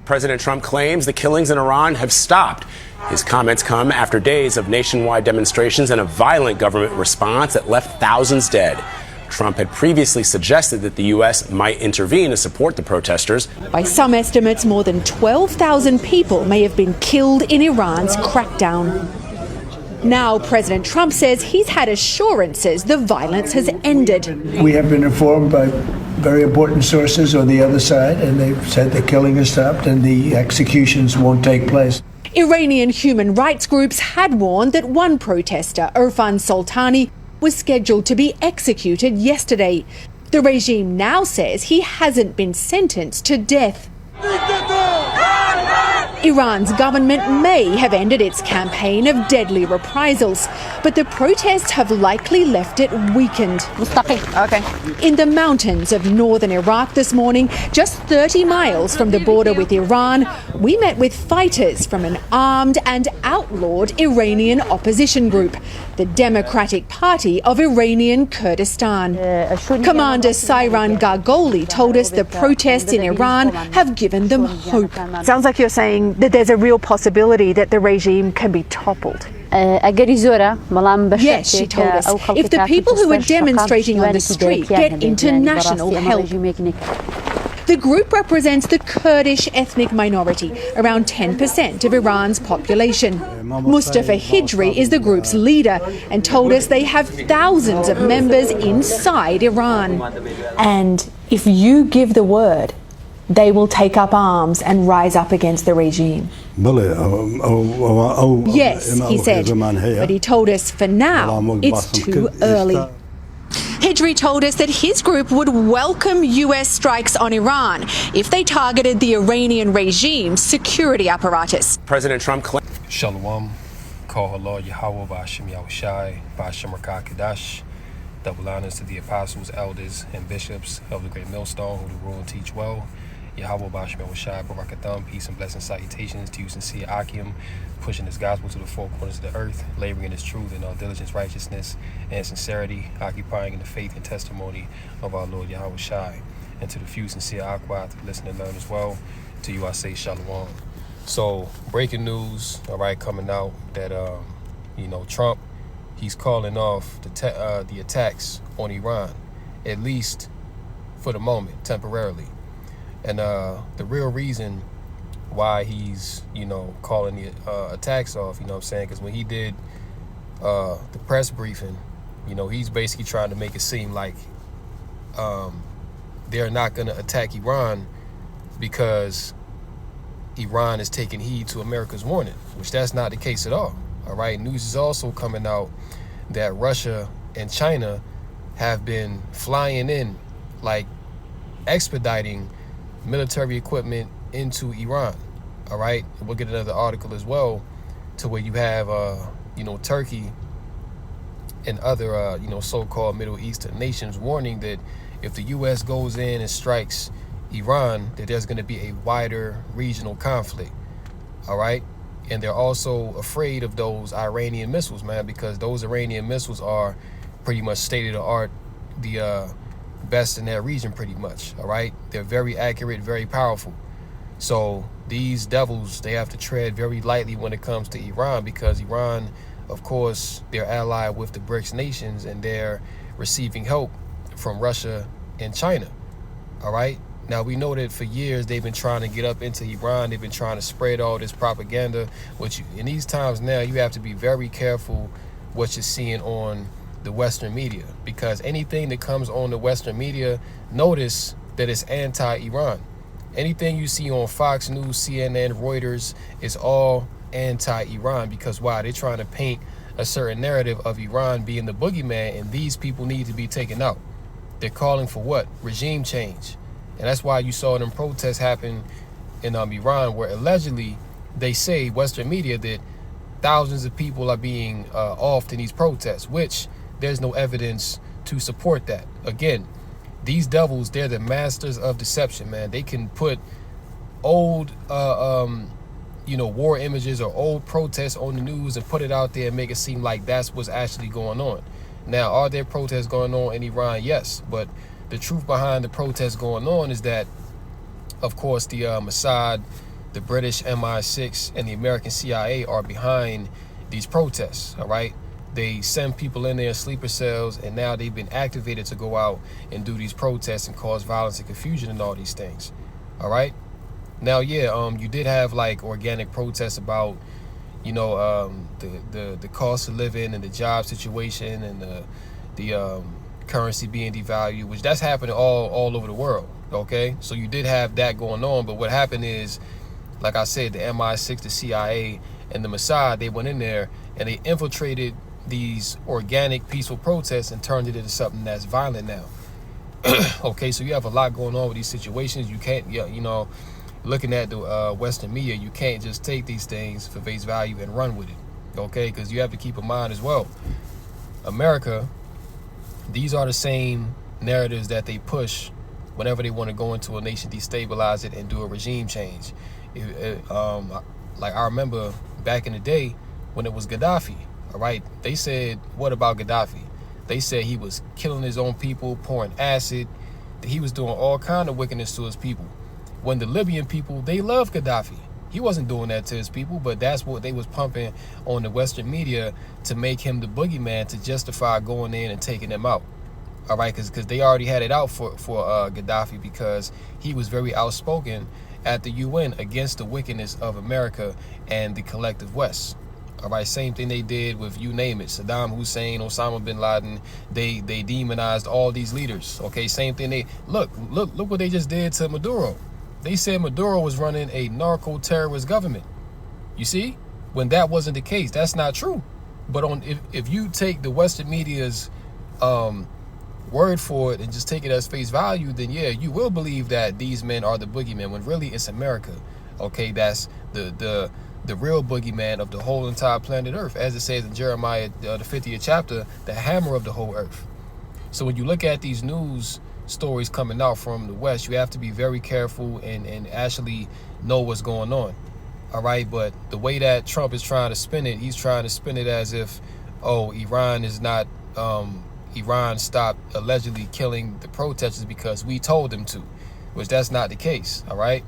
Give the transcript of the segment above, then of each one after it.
President Trump claims the killings in Iran have stopped. His comments come after days of nationwide demonstrations and a violent government response that left thousands dead. Trump had previously suggested that the U.S. might intervene to support the protesters. By some estimates, more than 12,000 people may have been killed in Iran's crackdown. Now, President Trump says he's had assurances the violence has ended. We have been informed by very important sources on the other side, and they've said the killing has stopped and the executions won't take place. Iranian human rights groups had warned that one protester, Irfan Soltani, was scheduled to be executed yesterday. The regime now says he hasn't been sentenced to death. Iran's government may have ended its campaign of deadly reprisals, but the protests have likely left it weakened. In the mountains of northern Iraq this morning, just 30 miles from the border with Iran, we met with fighters from an armed and outlawed Iranian opposition group, the Democratic Party of Iranian Kurdistan. Commander Sayran Gargoli told us the protests in Iran have given them hope. Sounds like you're saying that there's a real possibility that the regime can be toppled. Yes, she told us, if the people who are demonstrating on the street get international help. The group represents the Kurdish ethnic minority, around 10% of Iran's population. Mustafa Hijri is the group's leader and told us they have thousands of members inside Iran. And if you give the word, they will take up arms and rise up against the regime. Yes, he said, but he told us for now it's too early. Hijri told us that his group would welcome US strikes on Iran if they targeted the Iranian regime's security apparatus. President Trump claimed Shalom, call Allah Yahweh Ba'ashem Yahushai, Ba'ashem Rakakadash. Double honors to the apostles, elders, and bishops of the great millstone who do rule and teach well. Yahweh Ba'ashem Yahushai, Barakatham, peace and blessings, salutations to you, sincere Akim, pushing his gospel to the four corners of the earth, laboring in his truth and all diligence, righteousness, and sincerity, occupying in the faith and testimony of our Lord Yahweh Shai. And to the few sincere Aquat, listen and learn as well, to you I say Shalom. So, breaking news, all right, coming out that, Trump, he's calling off the attacks on Iran, at least for the moment, temporarily. And the real reason why he's, calling the attacks off, because when he did the press briefing, he's basically trying to make it seem like they're not going to attack Iran because Iran is taking heed to America's warning, which that's not the case at all. All right. News is also coming out that Russia and China have been flying in, like expediting military equipment into Iran. All right. We'll get another article as well to where you have, Turkey and other, so-called Middle Eastern nations warning that if the U.S. goes in and strikes Iran, that there's going to be a wider regional conflict. All right. And they're also afraid of those Iranian missiles, man, because those Iranian missiles are pretty much state-of-the-art, the best in that region pretty much. All right. They're very accurate, very powerful. So these devils, they have to tread very lightly when it comes to Iran, because Iran, of course, they're allied with the BRICS nations and they're receiving help from Russia and China. All right. Now, we know that for years they've been trying to get up into Iran. They've been trying to spread all this propaganda, which in these times now you have to be very careful what you're seeing on the Western media, because anything that comes on the Western media, notice that it's anti-Iran. Anything you see on Fox News, CNN, Reuters is all anti-Iran, because why? They're trying to paint a certain narrative of Iran being the boogeyman, and these people need to be taken out. They're calling for what? Regime change. And that's why you saw them protests happen in Iran, where allegedly they say, Western media, that thousands of people are being offed in these protests, which there's no evidence to support that. Again, these devils, they're the masters of deception, man. They can put old, war images or old protests on the news and put it out there and make it seem like that's what's actually going on. Now, are there protests going on in Iran? Yes, but the truth behind the protests going on is that, of course, the Mossad the British MI6 and the American CIA are behind these protests, all right? They send people in there, sleeper cells, and now they've been activated to go out and do these protests and cause violence and confusion and all these things, all right? Now, yeah, you did have like organic protests about, you know, the cost of living and the job situation and the currency being devalued, which that's happening all over the world, okay? So you did have that going on, but what happened is, like I said, the MI6, the CIA, and the Mossad, they went in there and they infiltrated these organic, peaceful protests and turned it into something that's violent now. Okay, so you have a lot going on with these situations. You can't, you know, looking at the Western media, you can't just take these things for face value and run with it, okay? Because you have to keep in mind as well, America, these are the same narratives that they push whenever they want to go into a nation, destabilize it, and do a regime change. Like I remember back in the day when it was Gaddafi, all right? They said, what about Gaddafi? They said he was killing his own people, pouring acid, that he was doing all kind of wickedness to his people. When the Libyan people, they love Gaddafi. He wasn't doing that to his people, but that's what they was pumping on the Western media to make him the boogeyman, to justify going in and taking them out. All right, because they already had it out for Gaddafi, because he was very outspoken at the UN against the wickedness of America and the collective West. All right, same thing they did with, you name it, Saddam Hussein, Osama bin Laden. They demonized all these leaders. Okay, same thing. They look what they just did to Maduro. They said Maduro was running a narco-terrorist government. You see, when that wasn't the case, that's not true. But if you take the Western media's word for it and just take it as face value, then yeah, you will believe that these men are the boogeyman, when really it's America. Okay, that's the real boogeyman of the whole entire planet Earth, as it says in Jeremiah, the 50th chapter, the hammer of the whole earth. So when you look at these news stories coming out from the West, you have to be very careful and actually know what's going on. All right, but the way that Trump is trying to spin it, he's trying to spin it as if, oh, Iran is not, Iran stopped allegedly killing the protesters because we told them to, which that's not the case. All right,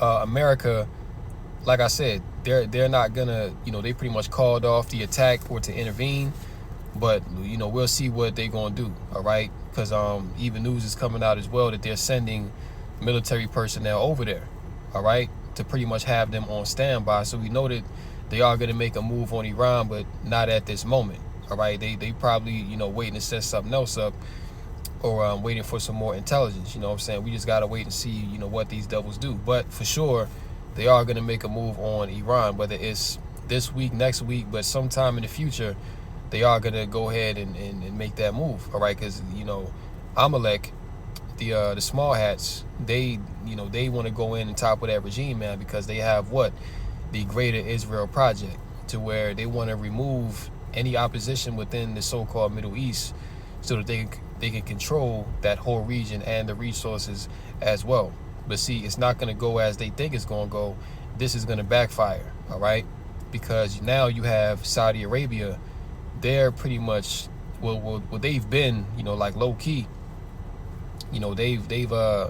America, like I said, they're not gonna, you know, they pretty much called off the attack or to intervene, but you know, we'll see what they're gonna do. All right, because even news is coming out as well that they're sending military personnel over there, all right, to pretty much have them on standby. So we know that they are gonna make a move on Iran, but not at this moment. All right, they probably, you know, waiting to set something else up, or waiting for some more intelligence. You know what I'm saying? We just gotta wait and see, you know, what these devils do. But for sure, they are going to make a move on Iran, whether it's this week, next week, but sometime in the future, they are going to go ahead and make that move. All right, because, you know, Amalek, the small hats, they, you know, they want to go in and topple that regime, man, because they have what? The Greater Israel Project, to where they want to remove any opposition within the so-called Middle East so that they can control that whole region and the resources as well. But see, it's not going to go as they think it's going to go. This is going to backfire, all right? Because now you have Saudi Arabia. They're pretty much, well, they've been, you know, like low key. You know, they've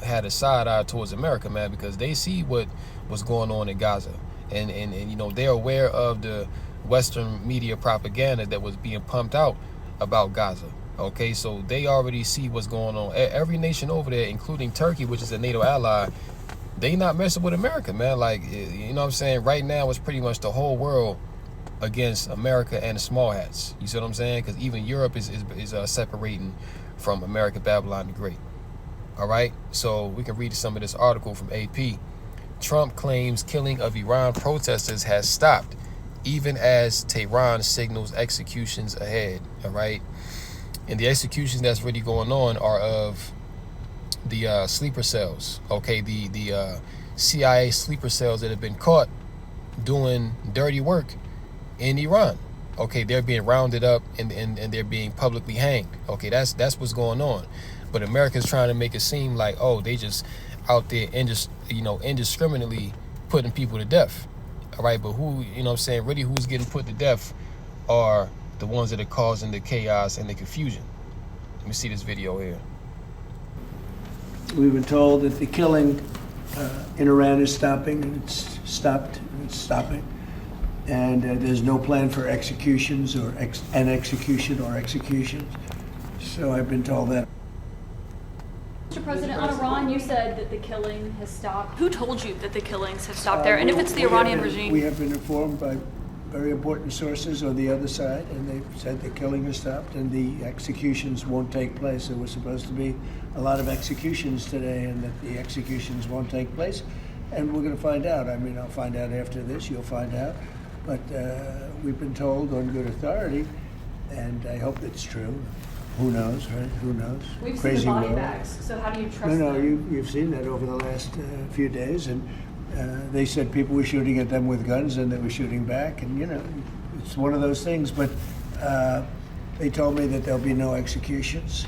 had a side eye towards America, man, because they see what's going on in Gaza, and you know, they're aware of the Western media propaganda that was being pumped out about Gaza. Okay, so they already see what's going on. Every nation over there, including Turkey, which is a NATO ally, they not messing with America, man. Like, you know what I'm saying? Right now, it's pretty much the whole world against America and the small hats. You see what I'm saying? Because even Europe is separating from America, Babylon the Great. All right, so we can read some of this article from AP. Trump claims killing of Iran protesters has stopped, even as Tehran signals executions ahead. All right. And the executions that's really going on are of the sleeper cells, okay, the CIA sleeper cells that have been caught doing dirty work in Iran. Okay, they're being rounded up and they're being publicly hanged. Okay, that's what's going on. But America's trying to make it seem like, oh, they just out there indiscriminately putting people to death. All right, but who, you know what I'm saying, really who's getting put to death are the ones that are causing the chaos and the confusion. Let me see this video here. We've been told that the killing in Iran is stopping, and it's stopped, and it's stopping. And there's no plan for executions or an execution or executions. So I've been told that. Mr. President, on Iran, you said that the killing has stopped. Who told you that the killings have stopped there? And if it's the Iranian regime? We have been informed by very important sources on the other side, and they've said the killing has stopped and the executions won't take place. There was supposed to be a lot of executions today, and that the executions won't take place. And we're going to find out. I mean, I'll find out after this. You'll find out. But we've been told on good authority, and I hope it's true. Who knows, right? Who knows? We've Crazy seen the body world. bags, so how do you trust No, them? you've seen that over the last few days, and they said people were shooting at them with guns, and they were shooting back, and it's one of those things. But they told me that there'll be no executions,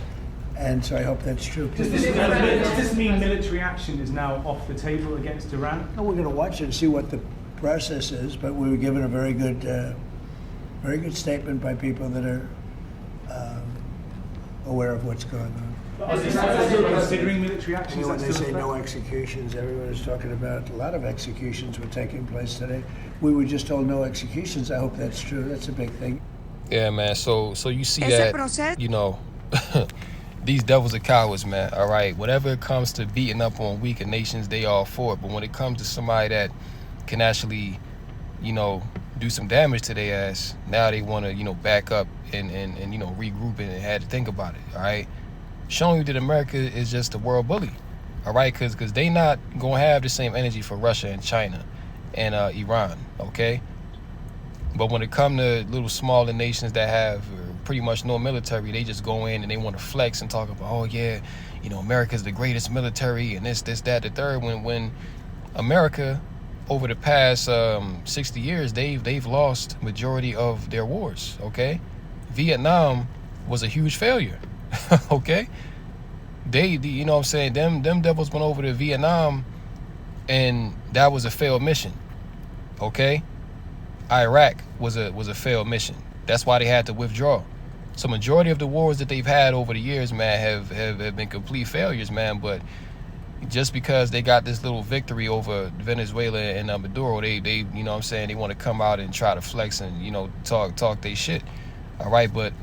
and so I hope that's true. Does this mean military action is now off the table against Iran? Well, we're going to watch it and see what the process is, but we were given a very good statement by people that are aware of what's going on. Are they still considering military action? When they say no action. executions, everyone is talking about a lot of executions were taking place today. We were just told no executions. I hope that's true. That's a big thing. Yeah, man. So you see that, these devils are cowards, man. All right. Whenever it comes to beating up on weaker nations, they all for it. But when it comes to somebody that can actually, do some damage to their ass, now they want to, back up and regroup and had to think about it. All right. Showing you that America is just a world bully. All right. Because they not going to have the same energy for Russia and China and Iran. Okay. But when it comes to little smaller nations that have pretty much no military, they just go in and they want to flex and talk about, oh yeah, America's the greatest military and this, that, the third. When America, over the past 60 years, they've lost majority of their wars. Okay, Vietnam was a huge failure. Okay, they them devils went over to Vietnam, and that was a failed mission. Okay. Iraq was a failed mission. That's why they had to withdraw. So majority of the wars that they've had over the years, man, have been complete failures, man. But just because they got this little victory over Venezuela and Maduro, they they want to come out and try to flex and talk they shit. All right, but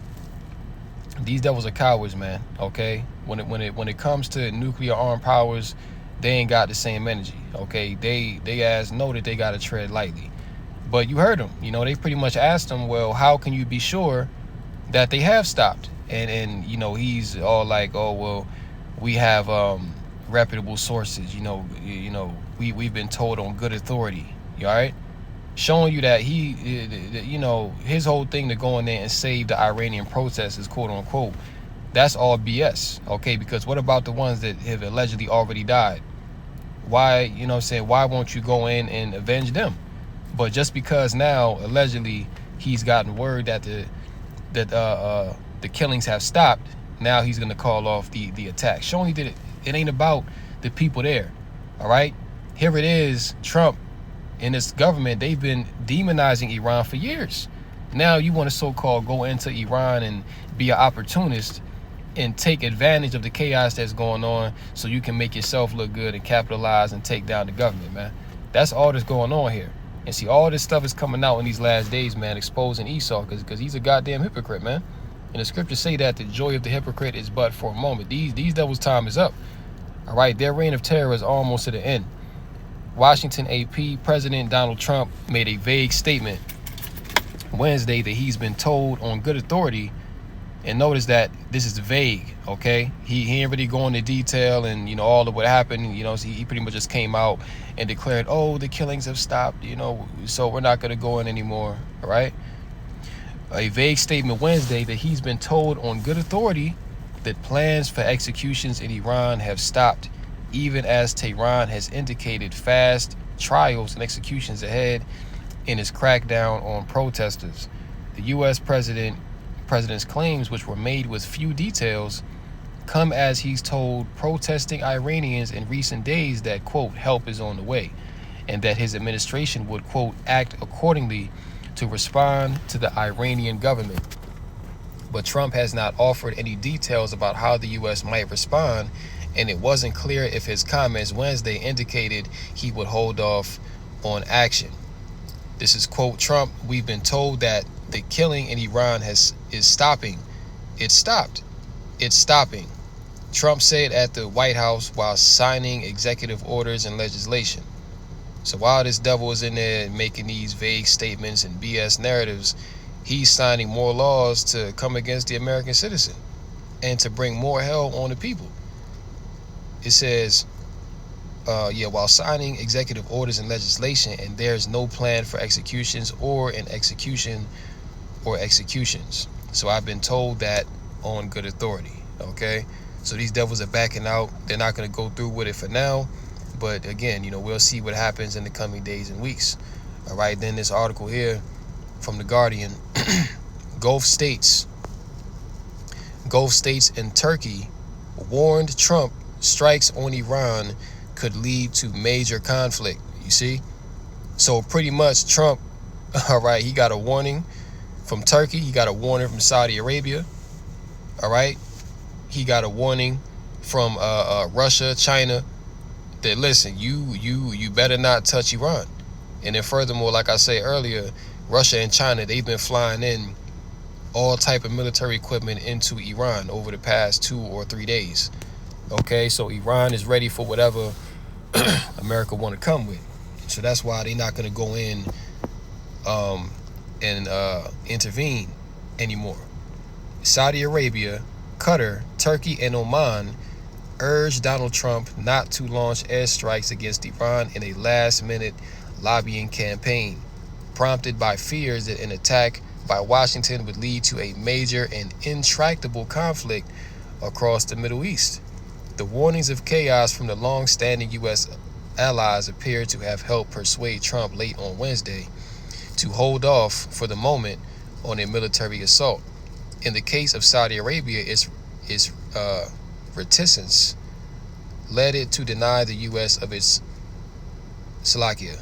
these devils are cowards, man. Okay, when it comes to nuclear armed powers, they ain't got the same energy. Okay, they ass know that they gotta tread lightly. But you heard them, they pretty much asked him, well, how can you be sure that they have stopped? And he's all like, oh, well, we have reputable sources, we've been told on good authority, all right? Showing you that his whole thing to go in there and save the Iranian protesters, quote unquote, that's all BS, okay? Because what about the ones that have allegedly already died? Why, why won't you go in and avenge them? But just because now allegedly he's gotten word that the killings have stopped, now he's gonna call off the attack. Showing you that it ain't about the people there. All right, here it is. Trump and this government, they've been demonizing Iran for years. Now you want to so-called go into Iran and be an opportunist and take advantage of the chaos that's going on so you can make yourself look good and capitalize and take down the government, man. That's all that's going on here. And see, all this stuff is coming out in these last days, man, exposing Esau, because he's a goddamn hypocrite, man. And the scriptures say that the joy of the hypocrite is but for a moment. These devils' time is up. All right, their reign of terror is almost to the end. Washington AP, President Donald Trump made a vague statement Wednesday that he's been told on good authority. And notice that this is vague, okay? He ain't really go into detail and, all of what happened. He pretty much just came out and declared, oh, the killings have stopped, so we're not going to go in anymore, all right? A vague statement Wednesday that he's been told on good authority that plans for executions in Iran have stopped, even as Tehran has indicated fast trials and executions ahead in its crackdown on protesters. The U.S. President's claims, which were made with few details, come as he's told protesting Iranians in recent days that, quote, help is on the way, and that his administration would, quote, act accordingly to respond to the Iranian government. But Trump has not offered any details about how the U.S. might respond and it wasn't clear if his comments Wednesday indicated he would hold off on action. This is quote Trump, "We've been told that the killing in Iran is stopping. It stopped. It's stopping," Trump said at the White House while signing executive orders and legislation. So while this devil is in there making these vague statements and BS narratives, he's signing more laws to come against the American citizen and to bring more hell on the people. It says, while signing executive orders and legislation, and there's no plan for executions or an execution or executions. So I've been told that on good authority. Okay, so these devils are backing out. They're not going to go through with it for now, but again, we'll see what happens in the coming days and weeks. All right, then this article here from The Guardian, Gulf states and Turkey warned Trump strikes on Iran could lead to major conflict. You see? So pretty much Trump, all right, he got a warning from Turkey. He got a warning from Saudi Arabia. All right. He got a warning from Russia, China, that listen, you better not touch Iran. And then furthermore, like I said earlier, Russia and China, they've been flying in all type of military equipment into Iran over the past 2 or 3 days. Okay, so Iran is ready for whatever America want to come with. So that's why they're not going to go in and intervene anymore. Saudi Arabia, Qatar, Turkey, and Oman urged Donald Trump not to launch airstrikes against Iran in a last-minute lobbying campaign, prompted by fears that an attack by Washington would lead to a major and intractable conflict across the Middle East. The warnings of chaos from the long-standing U.S. allies appear to have helped persuade Trump late on Wednesday to hold off for the moment on a military assault. In the case of Saudi Arabia, its reticence led it to deny the U.S. of its Salakia.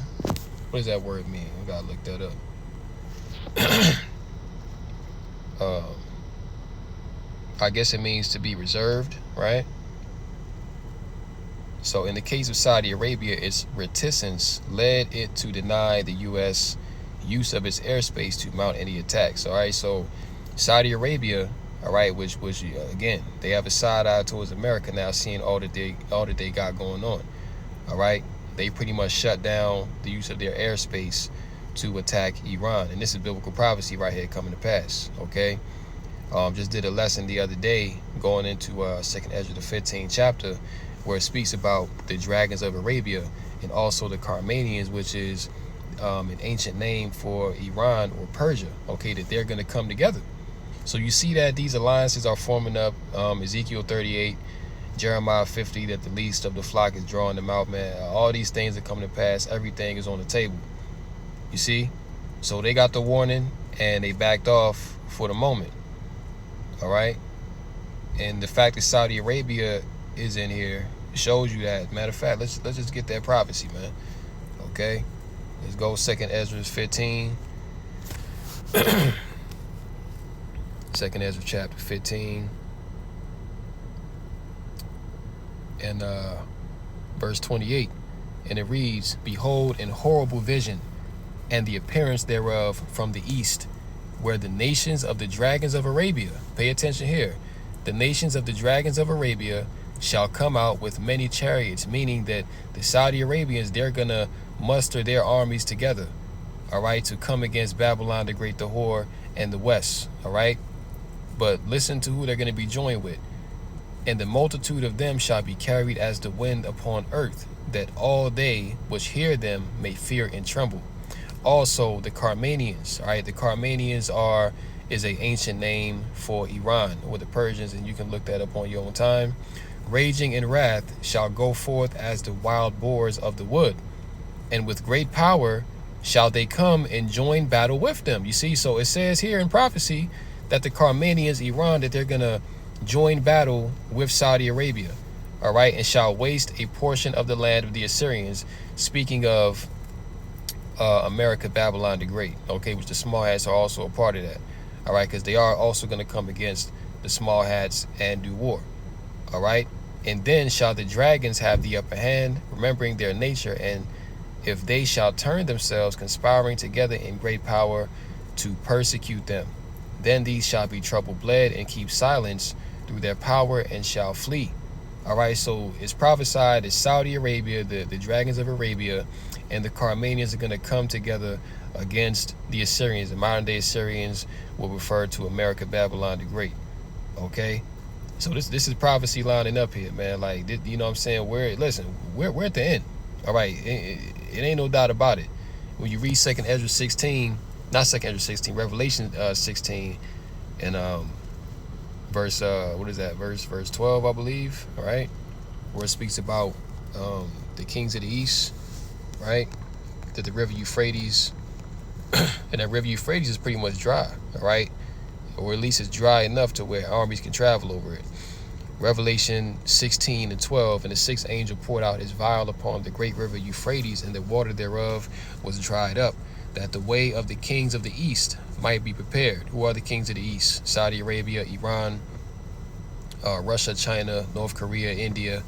What does that word mean? We gotta look that up. I guess it means to be reserved, right? So in the case of Saudi Arabia, its reticence led it to deny the U.S. use of its airspace to mount any attacks. All right, so Saudi Arabia, all right, which again, they have a side eye towards America now, seeing all that they got going on. All right, they pretty much shut down the use of their airspace to attack Iran, and this is biblical prophecy right here coming to pass. Okay, just did a lesson the other day going into 2nd Ezra the 15th chapter, where it speaks about the dragons of Arabia and also the Carmanians, which is an ancient name for Iran or Persia. Okay, that they're going to come together. So you see that these alliances are forming up. Ezekiel 38, Jeremiah 50, that the least of the flock is drawing them out, man. All these things are coming to pass. Everything is on the table. You see? So they got the warning and they backed off for the moment. All right? And the fact that Saudi Arabia is in here shows you that. Matter of fact, let's just get that prophecy, man. Okay? Let's go 2nd Ezra 15. 2nd Ezra chapter 15 and verse 28, and it reads, "Behold, an horrible vision, and the appearance thereof from the east, where the nations of the dragons of Arabia," pay attention here, "the nations of the dragons of Arabia shall come out with many chariots," meaning that the Saudi Arabians, they're gonna muster their armies together, all right, to come against Babylon the Great, the whore, and the West, all right. But listen to who they're going to be joined with. "And the multitude of them shall be carried as the wind upon earth, that all they which hear them may fear and tremble. Also the Carmanians," all right, the Carmanians is an ancient name for Iran or the Persians, and you can look that up on your own time. "Raging in wrath shall go forth as the wild boars of the wood, and with great power shall they come and join battle with them." You see, so it says here in prophecy that the Carmanians, Iran, that they're going to join battle with Saudi Arabia, all right, and shall waste a portion of the land of the Assyrians, speaking of America, Babylon the Great, okay, which the small hats are also a part of that, all right, because they are also going to come against the small hats and do war, all right. And then shall the dragons have the upper hand, remembering their nature, and if they shall turn themselves, conspiring together in great power to persecute them, then these shall be trouble-bled and keep silence through their power and shall flee. All right, so it's prophesied that Saudi Arabia, the dragons of Arabia, and the Carmanians are going to come together against the Assyrians. The modern-day Assyrians will refer to America, Babylon the Great. Okay, so this is prophecy lining up here, man. Like, you know what I'm saying? We're at the end. All right, it ain't no doubt about it. When you read Revelation 16, and verse verse 12, I believe, all right, where it speaks about the kings of the east, right, that the river Euphrates, and that river Euphrates is pretty much dry, all right, or at least it's dry enough to where armies can travel over it. Revelation 16 and 12, and the sixth angel poured out his vial upon the great river Euphrates, and the water thereof was dried up, that the way of the kings of the east might be prepared. Who are the kings of the east? Saudi Arabia, Iran, Russia, China, North Korea, India.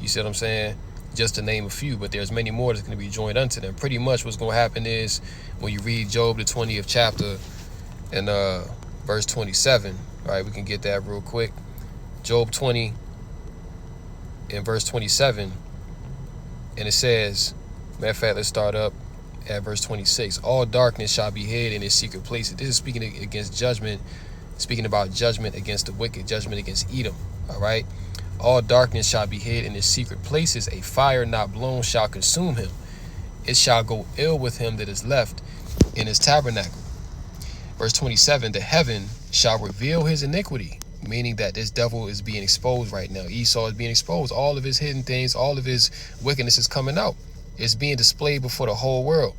You see what I'm saying? Just to name a few, but there's many more that's going to be joined unto them. Pretty much what's going to happen is, when you read Job, the 20th chapter, and verse 27, all right, we can get that real quick. Job 20 and verse 27, and it says, matter of fact, let's start up at verse 26. All darkness shall be hid in his secret places. This is speaking against judgment, speaking about judgment against the wicked, judgment against Edom. All right. All darkness shall be hid in his secret places. A fire not blown shall consume him. It shall go ill with him that is left in his tabernacle. Verse 27, the heaven shall reveal his iniquity, meaning that this devil is being exposed right now. Esau is being exposed. All of his hidden things, all of his wickedness is coming out. It's being displayed before the whole world.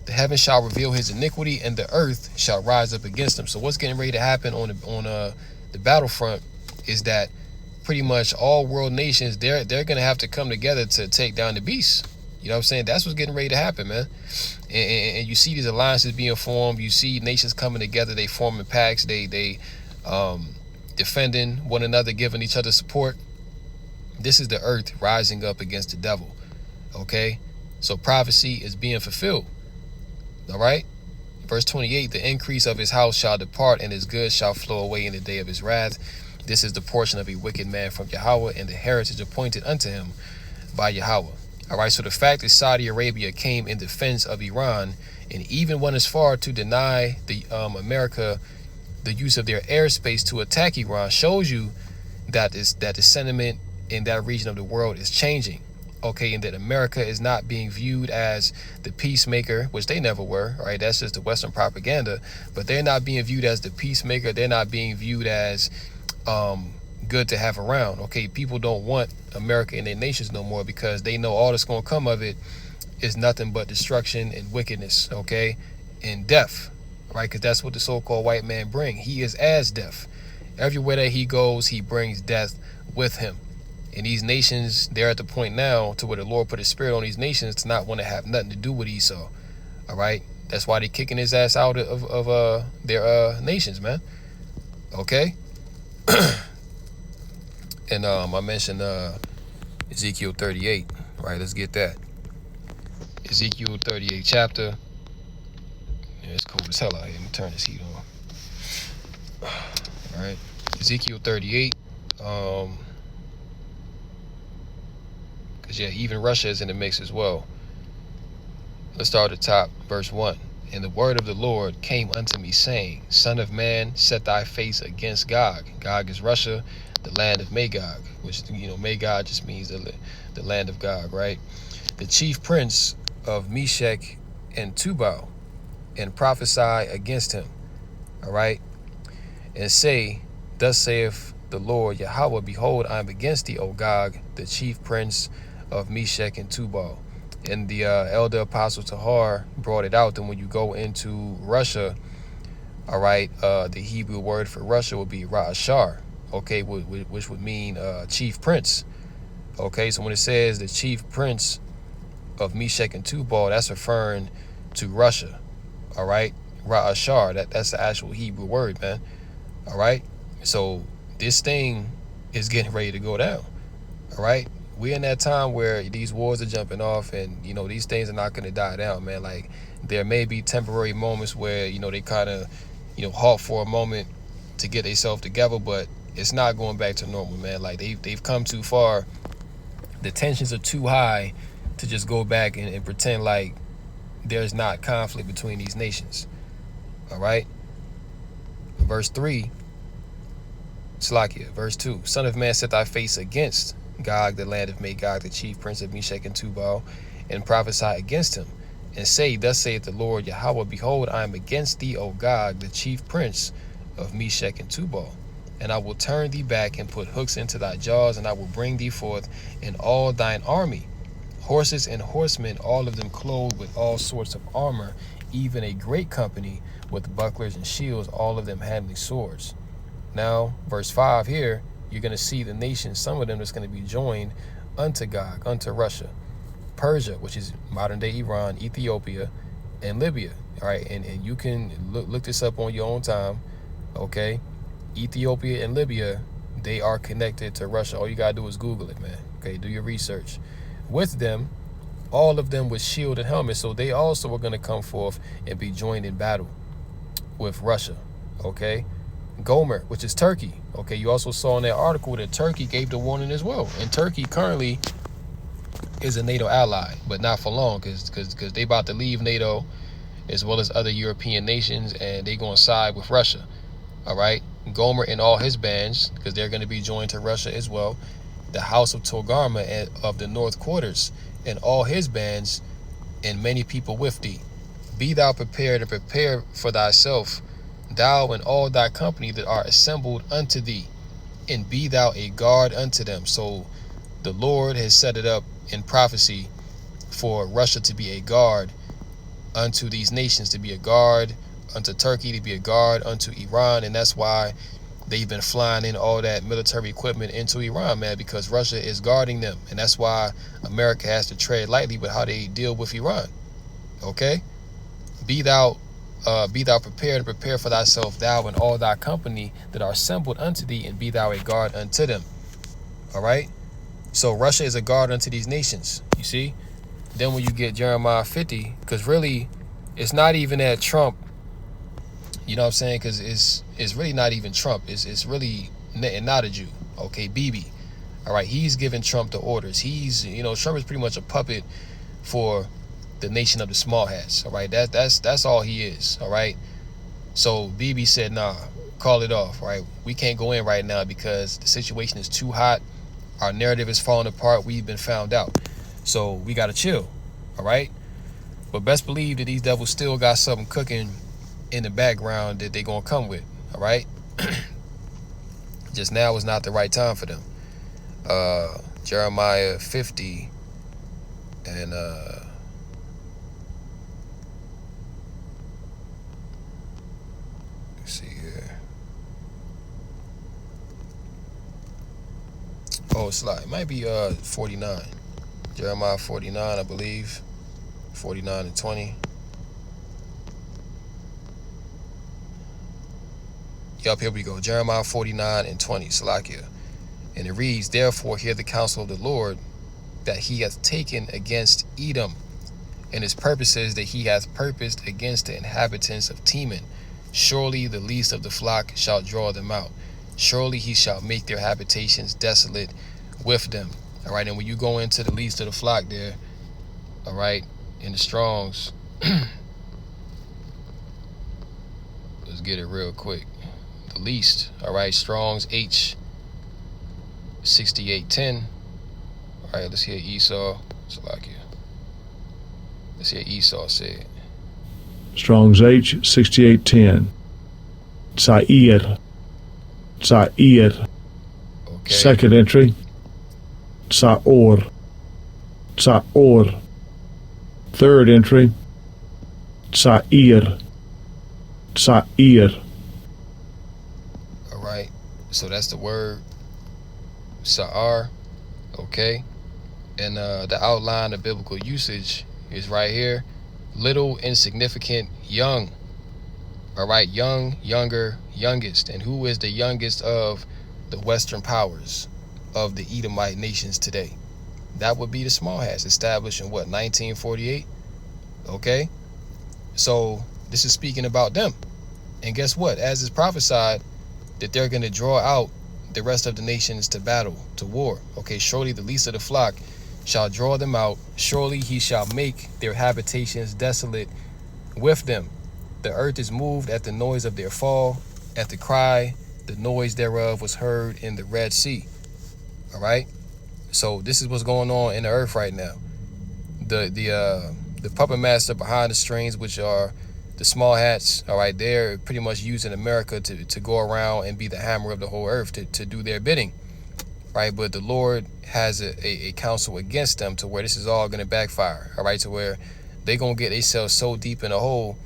The heaven shall reveal his iniquity, and the earth shall rise up against him. So what's getting ready to happen on the battlefront is that pretty much all world nations, they're going to have to come together to take down the beast. You know what I'm saying? That's what's getting ready to happen, man. And you see these alliances being formed. You see nations coming together. They forming pacts. They defending one another, giving each other support. This is the earth rising up against the devil. Okay? So prophecy is being fulfilled. All right? Verse 28, the increase of his house shall depart, and his goods shall flow away in the day of his wrath. This is the portion of a wicked man from Yahweh, and the heritage appointed unto him by Yahweh. All right, so the fact that Saudi Arabia came in defense of Iran and even went as far to deny the America the use of their airspace to attack Iran shows you that the sentiment in that region of the world is changing. Okay, and that America is not being viewed as the peacemaker, which they never were. All right, that's just the Western propaganda. But they're not being viewed as the peacemaker. They're not being viewed as good to have around. Okay, people don't want America in their nations no more because they know all that's going to come of it is nothing but destruction and wickedness, okay, and death, right? Because that's what the so-called white man bring. He is as death. Everywhere that he goes, he brings death with him. And these nations, they're at the point now to where the Lord put his spirit on these nations to not want to have nothing to do with Esau, all right? That's why they're kicking his ass out of their nations, man, okay? And I mentioned Ezekiel 38, right? Let's get that. Ezekiel 38 chapter. Yeah, it's cold as hell out here. Let me turn this heat on. All right, Ezekiel 38. Because yeah, even Russia is in the mix as well. Let's start at the top, verse 1. And the word of the Lord came unto me, saying, Son of man, set thy face against Gog. Gog is Russia, the land of Magog, which, you know, Magog just means the land of Gog, right? The chief prince of Meshech and Tubal, and prophesy against him, all right? And say, Thus saith the Lord Yahweh, behold, I am against thee, O Gog, the chief prince of Meshech and Tubal. And the elder apostle Tahar brought it out that when you go into Russia, all right, the Hebrew word for Russia would be Ra'ashar, okay, which would mean chief prince. Okay, so when it says the chief prince of Meshech and Tubal, that's referring to Russia, all right? Ra'ashar, that's the actual Hebrew word, man, all right? So this thing is getting ready to go down, All right, we're in that time where these wars are jumping off, and you know these things are not going to die down, man. Like there may be temporary moments where you know they kind of halt for a moment to get themselves together, but it's not going back to normal, man. Like they've come too far. The tensions are too high to just go back and pretend like there's not conflict between these nations. All right, verse 3, Slakia, verse 2, Son of man, set thy face against Gog, the land of Magog, the chief prince of Meshech and Tubal, and prophesy against him, and say, thus saith the Lord Yahweh, behold, I am against thee, O Gog, the chief prince of Meshech and Tubal, and I will turn thee back and put hooks into thy jaws, and I will bring thee forth in all thine army, horses and horsemen, all of them clothed with all sorts of armor, even a great company with bucklers and shields, all of them handling swords. Now, verse 5 here, you're going to see the nations, some of them that's going to be joined unto Gog, unto Russia, Persia, which is modern day Iran, Ethiopia, and Libya. All right, and you can look this up on your own time. Okay, Ethiopia and Libya, they are connected to Russia. All you got to do is Google it, man. Okay, do your research. With them, all of them with shield and helmet, so they also are going to come forth and be joined in battle with Russia. Okay, Gomer, which is Turkey. Okay, you also saw in that article that Turkey gave the warning as well. And Turkey currently is a NATO ally, but not for long, because they about to leave NATO as well as other European nations, and they going to side with Russia. All right, Gomer and all his bands, because they're going to be joined to Russia as well. The house of Togarmah of the north quarters and all his bands, and many people with thee. Be thou prepared and prepare for thyself, thou and all thy company that are assembled unto thee, and be thou a guard unto them. So the Lord has set it up in prophecy for Russia to be a guard unto these nations, to be a guard unto Turkey, to be a guard unto Iran. And that's why they've been flying in all that military equipment into Iran, man, because Russia is guarding them. And that's why America has to tread lightly with how they deal with Iran. Okay, be thou prepared and prepare for thyself, thou and all thy company that are assembled unto thee, and be thou a guard unto them. All right, so Russia is a guard unto these nations, you see. Then when you get Jeremiah 50, because really it's not even that Trump, you know what I'm saying, because it's really not even Trump, it's really not a Jew. Okay, Bibi, all right, he's giving Trump the orders. Trump is pretty much a puppet for the nation of the small hats. All right, that's all he is. All right, so Bibi said, nah, call it off. Right, we can't go in right now because the situation is too hot, our narrative is falling apart, we've been found out, so we gotta chill. All right, but best believe that these devils still got something cooking in the background that they gonna come with. All right, just now is not the right time for them. Jeremiah 50 and see here. Oh, it's like, it might be 49. Jeremiah 49, I believe. 49 and 20. Yup, here we go. Jeremiah 49 and 20, Salakia. And it reads, therefore hear the counsel of the Lord that he hath taken against Edom, and his purposes that he hath purposed against the inhabitants of Teman. Surely the least of the flock shall draw them out. Surely he shall make their habitations desolate with them. All right, and when you go into the least of the flock there, all right, in the Strongs, let's get it real quick. The least, all right, Strong's H 6810. All right, let's hear Esau. Salakia. Let's hear Esau say it. Strong's H 6810. Zaire. Zaire. Okay. Second entry. Zaor. Zaor. Third entry. Zaire. Zaire. All right. So that's the word Sa'ar. Okay. And the outline of biblical usage is right here. Little, insignificant, young. All right, young, younger, youngest. And who is the youngest of the Western powers? of the Edomite nations today. That would be the small hats, established in what, 1948? Okay, so this is speaking about them. And guess what? As is prophesied, that they're going to draw out the rest of the nations to battle, to war. Okay, surely the least of the flock shall draw them out. Surely he shall make their habitations desolate with them. The earth is moved at the noise of their fall. At the cry, the noise thereof was heard in the Red Sea. All right. So this is what's going on in the earth right now. The puppet master behind the strings, which are the small hats, all right, they're pretty much using America to go around and be the hammer of the whole earth to do their bidding, right? But the Lord has a counsel against them to where this is all going to backfire, all right, to where they're going to get themselves so deep in a hole,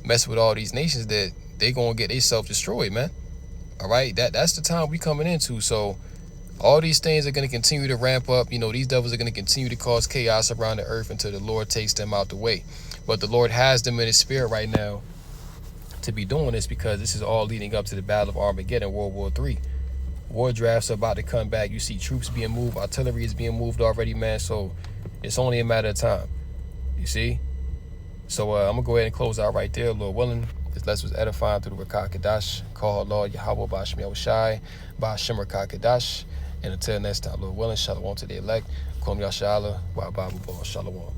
mess with all these nations, that they're going to get themselves destroyed, man. All right, that's the time we coming into. So all these things are going to continue to ramp up. You know, these devils are going to continue to cause chaos around the earth until the Lord takes them out the way. But the Lord has them in his spirit right now to be doing this, because this is all leading up to the Battle of Armageddon, World War III. War drafts are about to come back. You see troops being moved. Artillery is being moved already, man. So it's only a matter of time. You see? So I'm going to go ahead and close out right there, Lord willing. This lesson was edifying through the Rakah Kadash. Call Lord Yahweh Ba'Shem Yahushai Ba'Shem Rakah Kadash. And until next time, Lord willing, shalom to the elect. Kwam Yashala, Wa Babu Ba, Shalom.